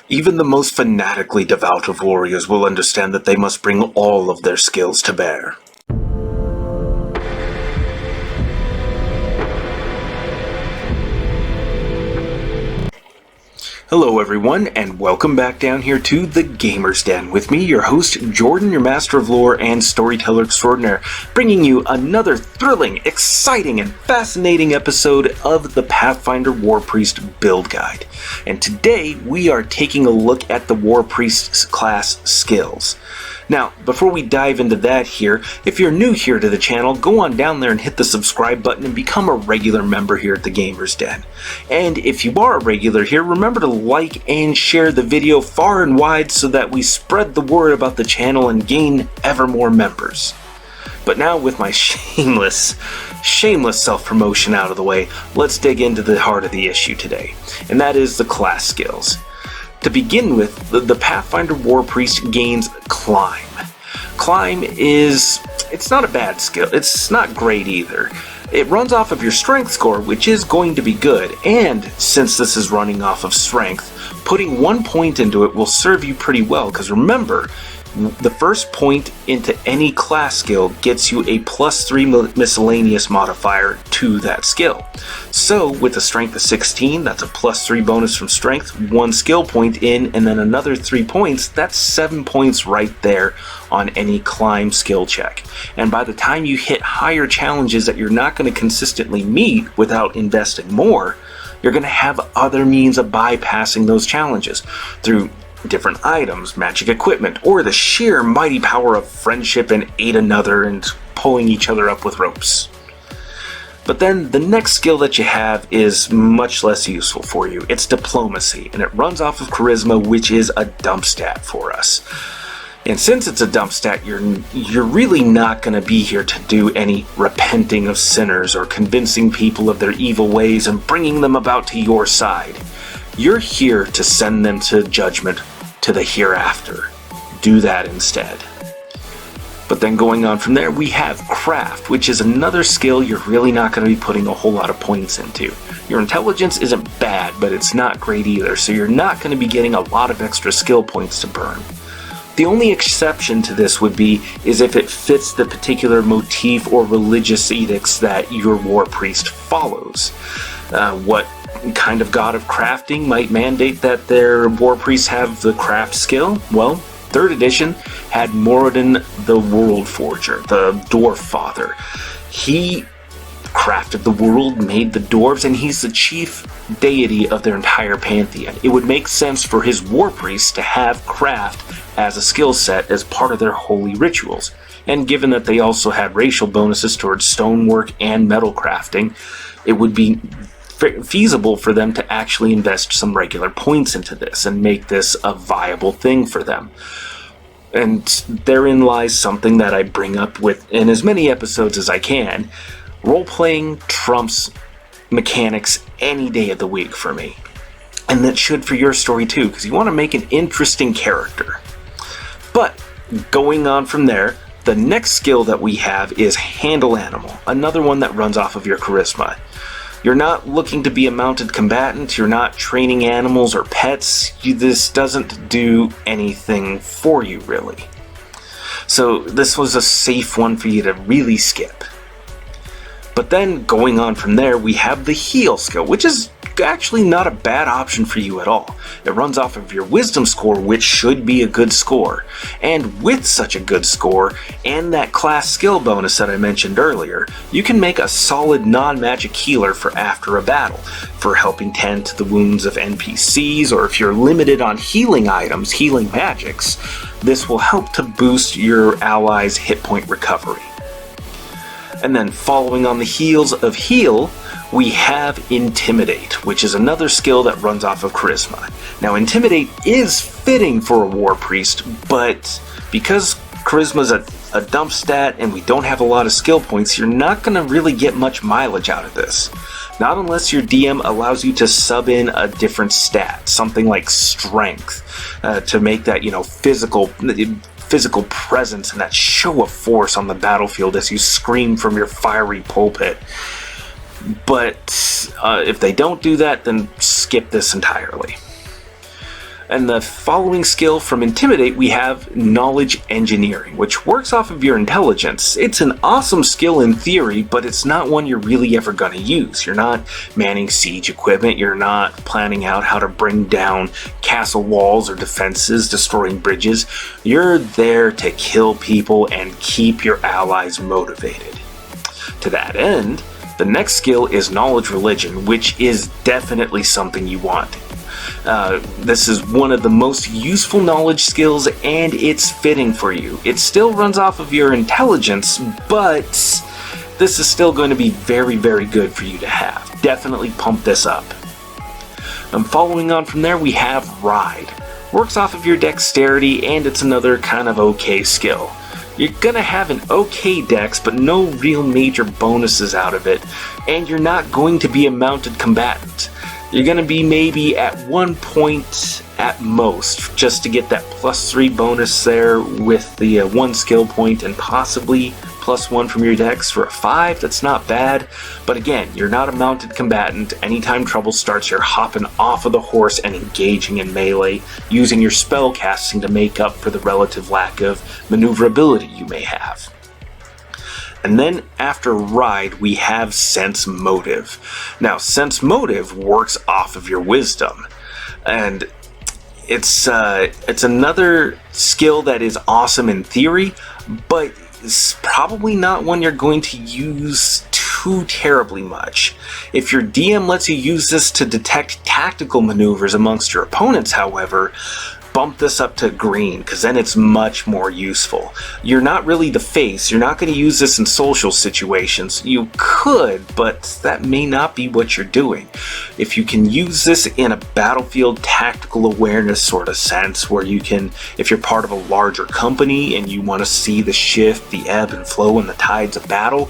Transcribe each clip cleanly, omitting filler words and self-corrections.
Even the most fanatically devout of warriors will understand that they must bring all of their skills to bear. Hello everyone, and welcome back down here to The Gamer's Den with me, your host, Jordan, your master of lore and storyteller extraordinaire, bringing you another thrilling, exciting, and fascinating episode of the Pathfinder Warpriest build guide. And today, we are taking a look at the Warpriest's class skills. Now, before we dive into that here, if you're new here to the channel, go on down there and hit the subscribe button and become a regular member here at the Gamer's Den. And if you are a regular here, remember to like and share the video far and wide so that we spread the word about the channel and gain ever more members. But now with my shameless self-promotion out of the way, let's dig into the heart of the issue today, and that is the class skills. To begin with, the Pathfinder Warpriest gains Climb. Climb it's not a bad skill, it's not great either. It runs off of your strength score, which is going to be good, and since this is running off of strength, putting 1 point into it will serve you pretty well, because remember, the first point into any class skill gets you a +3 miscellaneous modifier to that skill. So with a strength of 16, that's a +3 bonus from strength, 1 skill point in, and then another 3 points, that's 7 points right there on any climb skill check. And by the time you hit higher challenges that you're not going to consistently meet without investing more, you're going to have other means of bypassing those challenges through different items, magic equipment, or the sheer mighty power of friendship and aid another and pulling each other up with ropes. But then the next skill that you have is much less useful for you. It's diplomacy, and it runs off of charisma, which is a dump stat for us. And since it's a dump stat, you're really not going to be here to do any repenting of sinners or convincing people of their evil ways and bringing them about to your side. You're here to send them to judgment, to the hereafter. Do that instead. But then going on from there, we have Craft, which is another skill you're really not going to be putting a whole lot of points into. Your intelligence isn't bad, but it's not great either, so you're not going to be getting a lot of extra skill points to burn. The only exception to this would be is if it fits the particular motif or religious edicts that your Warpriest follows. What kind of god of crafting might mandate that their Warpriests have the craft skill? Well, 3rd edition had Moradin the World Forger, the Dwarf Father. He crafted the world, made the dwarves, and he's the chief deity of their entire pantheon. It would make sense for his Warpriests to have craft as a skill set as part of their holy rituals. And given that they also had racial bonuses towards stonework and metal crafting, it would be feasible for them to actually invest some regular points into this and make this a viable thing for them. And therein lies something that I bring up with in as many episodes as I can. Role-playing trumps mechanics any day of the week for me. And that should for your story too, because you want to make an interesting character. But going on from there, the next skill that we have is Handle Animal, another one that runs off of your charisma. You're not looking to be a mounted combatant, you're not training animals or pets, this doesn't do anything for you really. So this was a safe one for you to really skip. But then going on from there, we have the Heal skill, which is actually not a bad option for you at all. It runs off of your wisdom score, which should be a good score. And with such a good score, and that class skill bonus that I mentioned earlier, you can make a solid non-magic healer for after a battle, for helping tend to the wounds of NPCs, or if you're limited on healing items, healing magics, this will help to boost your allies' hit point recovery. And then following on the heels of Heal, we have Intimidate, which is another skill that runs off of Charisma. Now, Intimidate is fitting for a Warpriest, but because Charisma's a dump stat and we don't have a lot of skill points, you're not going to really get much mileage out of this. Not unless your DM allows you to sub in a different stat, something like Strength, to make that, physical presence and that show of force on the battlefield as you scream from your fiery pulpit. But if they don't do that, then skip this entirely. And the following skill from Intimidate, we have Knowledge Engineering, which works off of your intelligence. It's an awesome skill in theory, but it's not one you're really ever going to use. You're not manning siege equipment, you're not planning out how to bring down castle walls or defenses, destroying bridges. You're there to kill people and keep your allies motivated. To that end, the next skill is Knowledge Religion, which is definitely something you want. This is one of the most useful knowledge skills, and it's fitting for you. It still runs off of your intelligence, but this is still going to be very, very good for you to have. Definitely pump this up. And following on from there, we have Ride. Works off of your dexterity, and it's another kind of okay skill. You're gonna have an okay dex, but no real major bonuses out of it, and you're not going to be a mounted combatant. You're going to be maybe at 1 point at most, just to get that +3 bonus there with the 1 skill point and possibly +1 from your dex for a 5. That's not bad, but again, you're not a mounted combatant. Anytime trouble starts, you're hopping off of the horse and engaging in melee, using your spell casting to make up for the relative lack of maneuverability you may have. And then after Ride, we have Sense Motive. Now, Sense Motive works off of your wisdom, and it's another skill that is awesome in theory, but it's probably not one you're going to use too terribly much. If your DM lets you use this to detect tactical maneuvers amongst your opponents, however, bump this up to green, because then it's much more useful. You're not really the face. You're not going to use this in social situations. You could, but that may not be what you're doing. If you can use this in a battlefield tactical awareness sort of sense, where you can, if you're part of a larger company and you want to see the shift, the ebb and flow and the tides of battle,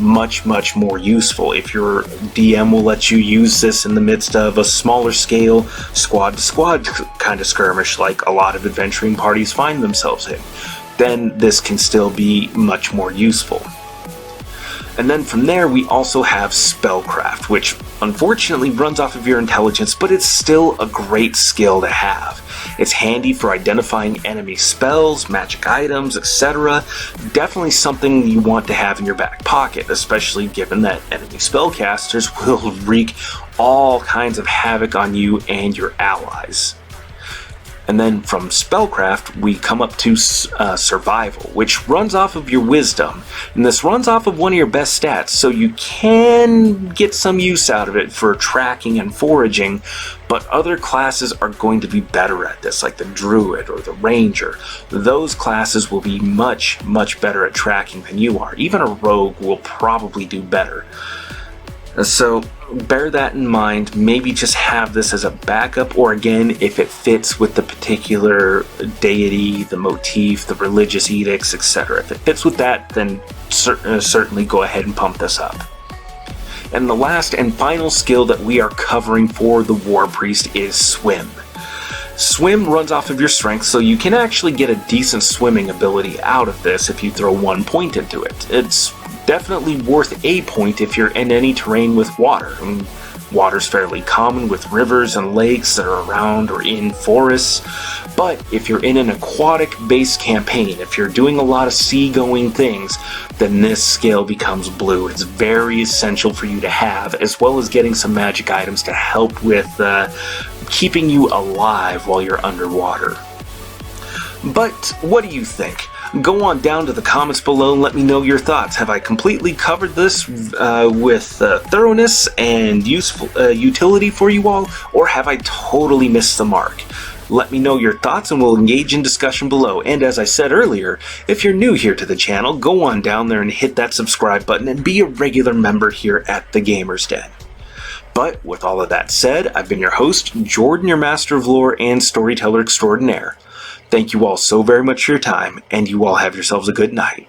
much more useful. If your DM will let you use this in the midst of a smaller scale squad to squad kind of skirmish like a lot of adventuring parties find themselves in, then this can still be much more useful. And then from there we also have Spellcraft, which unfortunately runs off of your intelligence, but it's still a great skill to have. It's handy for identifying enemy spells, magic items, etc. Definitely something you want to have in your back pocket, especially given that enemy spellcasters will wreak all kinds of havoc on you and your allies. And then from Spellcraft, we come up to Survival, which runs off of your Wisdom. And this runs off of one of your best stats, so you can get some use out of it for tracking and foraging, but other classes are going to be better at this, like the Druid or the Ranger. Those classes will be much better at tracking than you are. Even a Rogue will probably do better. So bear that in mind. Maybe just have this as a backup, or again, if it fits with the particular deity, the motif, the religious edicts, etc. If it fits with that, then certainly go ahead and pump this up. And the last and final skill that we are covering for the Warpriest is Swim. Swim runs off of your strength, so you can actually get a decent swimming ability out of this if you throw 1 point into it. It's definitely worth a point if you're in any terrain with water. Water's fairly common with rivers and lakes that are around or in forests, but if you're in an aquatic-based campaign, if you're doing a lot of sea-going things, then this skill becomes blue. It's very essential for you to have, as well as getting some magic items to help with keeping you alive while you're underwater. But what do you think? Go on down to the comments below and let me know your thoughts. Have I completely covered this with thoroughness and useful utility for you all, or have I totally missed the mark? Let me know your thoughts and we'll engage in discussion below. And as I said earlier, if you're new here to the channel, go on down there and hit that subscribe button and be a regular member here at the Gamers Den. But with all of that said, I've been your host, Jordan, your Master of Lore and Storyteller Extraordinaire. Thank you all so very much for your time, and you all have yourselves a good night.